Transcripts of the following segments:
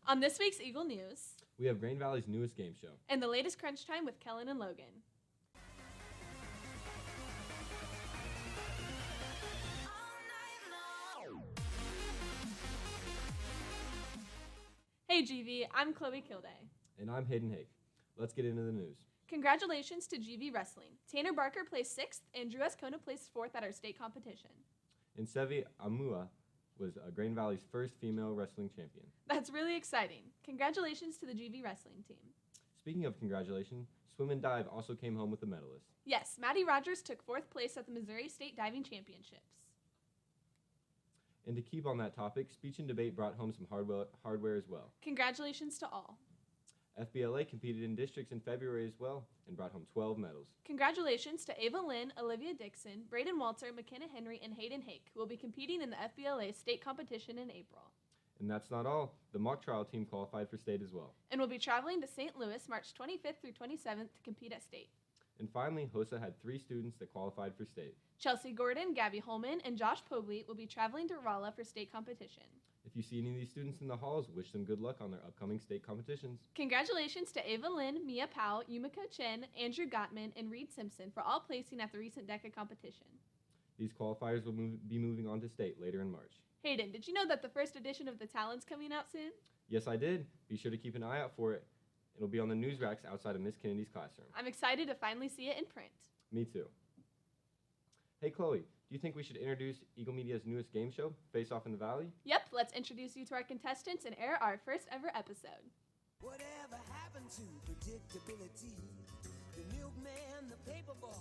On this week's Eagle News, we have Grain Valley's newest game show. And the latest Crunch Time with Kellen and Logan. Hey GV, I'm Chloe Kilday. And I'm Hayden Hake. Let's get into the news. Congratulations to GV Wrestling. Tanner Barker placed 6th and Drew Escona placed 4th at our state competition. And Sevi Amua was Grain Valley's first female wrestling champion. That's really exciting. Congratulations to the GV Wrestling team. Speaking of congratulations, swim and dive also came home with a medalist. Yes, Maddie Rogers took 4th place at the Missouri State Diving Championships. And to keep on that topic, speech and debate brought home some hardware as well. Congratulations to all. FBLA competed in districts in February as well and brought home 12 medals. Congratulations to Ava Lynn, Olivia Dixon, Braden Walter, McKenna Henry, and Hayden Hake, who will be competing in the FBLA state competition in April. And that's not all. The mock trial team qualified for state as well. And will be traveling to St. Louis March 25th through 27th to compete at state. And finally, HOSA had 3 students that qualified for state. Chelsea Gordon, Gabby Holman, and Josh Pobley will be traveling to Rolla for state competition. If you see any of these students in the halls, wish them good luck on their upcoming state competitions. Congratulations to Ava Lynn, Mia Powell, Yumiko Chen, Andrew Gottman, and Reed Simpson for all placing at the recent DECA competition. These qualifiers will be moving on to state later in March. Hayden, did you know that the first edition of The Talent's coming out soon? Yes, I did. Be sure to keep an eye out for it. It'll be on the news racks outside of Miss Kennedy's classroom. I'm excited to finally see it in print. Me too. Hey, Chloe, do you think we should introduce Eagle Media's newest game show, Faceoff in the Valley? Yep, let's introduce you to our contestants and air our first ever episode. Whatever happened to predictability? The milkman, the paperboy,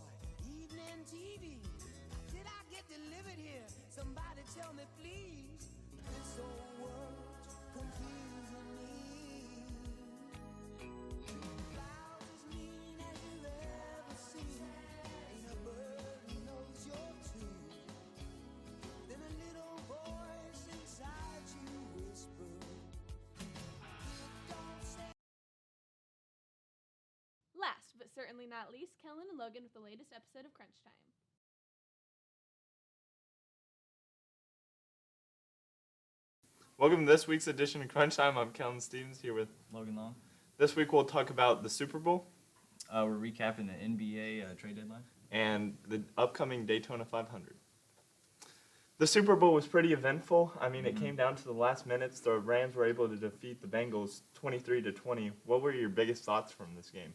evening TV. Did I get delivered here? Somebody tell me, please. This whole world's confusing me. Clouds as mean as you've ever seen. Ain't a bird who knows your tune. Then a little voice inside you whispers. Last, but certainly not least, Kellen and Logan with the latest episode of Crunch Time. Welcome to this week's edition of Crunch Time. I'm Kellen Stevens here with Logan Long. This week we'll talk about the Super Bowl We're recapping the NBA trade deadline. and the upcoming Daytona 500. The Super Bowl was pretty eventful. I mean, it came down to the last minutes. The Rams were able to defeat the Bengals 23-20. What were your biggest thoughts from this game?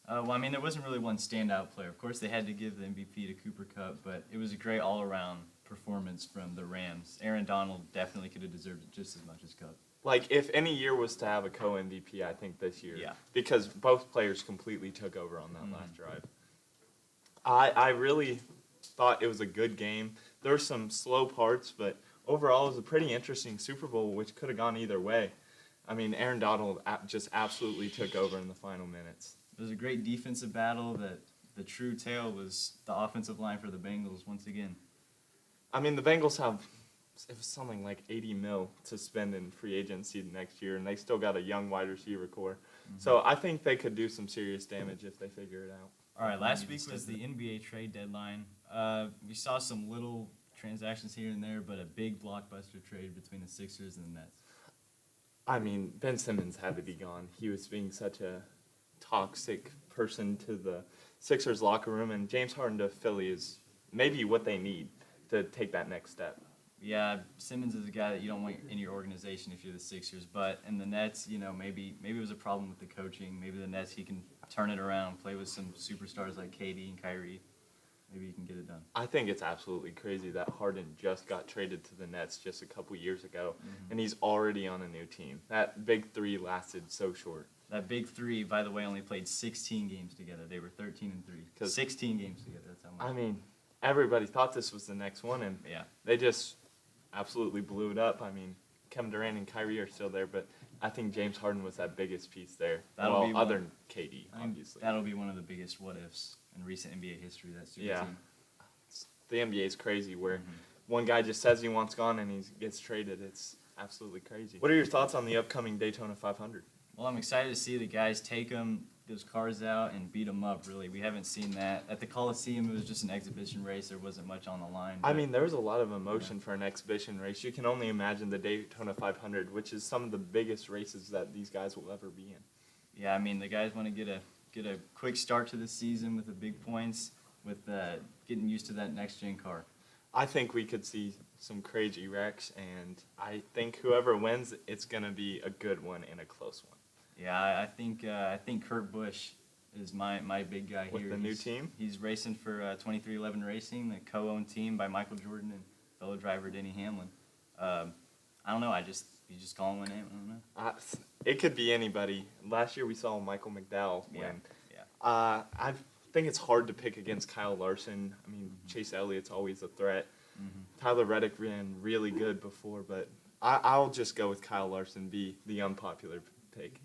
Well, I mean, there wasn't really one standout player. Of course, they had to give the MVP to Cooper Kupp, but it was a great all-around performance from the Rams. Aaron Donald definitely could have deserved it just as much as Kupp. Like, if any year was to have a co-MVP, I think this year. Yeah. Because both players completely took over on that last drive. I really thought it was a good game. There were some slow parts, but overall it was a pretty interesting Super Bowl, which could have gone either way. I mean, Aaron Donald just absolutely took over in the final minutes. It was a great defensive battle. That the true tale was the offensive line for the Bengals once again. I mean, the Bengals have it was something like $80 million to spend in free agency next year, and they still got a young wide receiver core. So I think they could do some serious damage if they figure it out. All right, last week was the NBA trade deadline. We saw some little transactions here and there, but a big blockbuster trade between the Sixers and the Nets. I mean, Ben Simmons had to be gone. He was being such a toxic person to the Sixers locker room, and James Harden to Philly is maybe what they need to take that next step. Yeah, Simmons is a guy that you don't want in your organization if you're the Sixers. But in the Nets, you know, maybe it was a problem with the coaching. Maybe the Nets, he can turn it around, play with some superstars like KD and Kyrie. Maybe he can get it done. I think it's absolutely crazy that Harden just got traded to the Nets just a couple years ago, and he's already on a new team. That big three lasted so short. That big three, by the way, only played 16 games together. They were 13-3. 16 games together. That's how much. I mean, everybody thought this was the next one, and Yeah. they just absolutely blew it up. I mean, Kevin Durant and Kyrie are still there, but I think James Harden was that biggest piece there. That'll be one- other than KD, I think obviously. that'll be one of the biggest what-ifs in recent NBA history, that super Yeah. team. The NBA is crazy where one guy just says he wants gone and he gets traded. It's absolutely crazy. What are your thoughts on the upcoming Daytona 500? Well, I'm excited to see the guys take them. those cars out and beat them up, really. We haven't seen that. At the Coliseum, it was just an exhibition race. There wasn't much on the line. I but- mean, there was a lot of emotion for an exhibition race. You can only imagine the Daytona 500, which is some of the biggest races that these guys will ever be in. Yeah, I mean, the guys want to get a quick start to the season with the big points, with getting used to that next-gen car. I think we could see some crazy wrecks, and I think whoever wins, it's going to be a good one and a close one. Yeah, I think Kurt Busch is my big guy With here. the new He's- team? He's racing for 2311 Racing, the co-owned team by Michael Jordan and fellow driver Denny Hamlin. I don't know. You just call him a name. I don't know. It could be anybody. Last year we saw Michael McDowell win. Yeah. I think it's hard to pick against Kyle Larson. I mean, Chase Elliott's always a threat. Tyler Reddick ran really good before, but I'll just go with Kyle Larson, be the unpopular pick.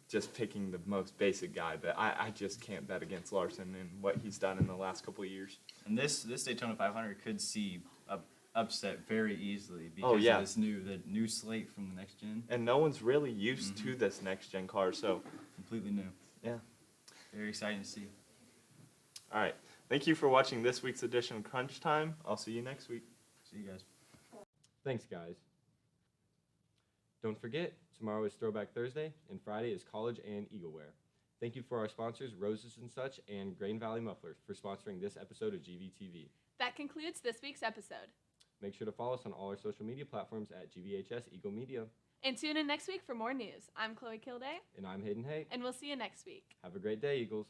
Just picking the most basic guy, but I just can't bet against Larson and what he's done in the last couple of years. And this Daytona 500 could see a upset very easily because Oh, yeah. of the new slate from the next gen. And no one's really used to this next-gen car, so Completely new. yeah. Very exciting to see. All right. Thank you for watching this week's edition of Crunch Time. I'll see you next week. See you guys. Thanks, guys. Don't forget, tomorrow is Throwback Thursday, and Friday is College and Eagle Wear. Thank you for our sponsors, Roses and Such, and Grain Valley Mufflers, for sponsoring this episode of GVTV. That concludes this week's episode. Make sure to follow us on all our social media platforms at GVHS Eagle Media. And tune in next week for more news. I'm Chloe Kilday, And I'm Hayden Hay. and we'll see you next week. Have a great day, Eagles.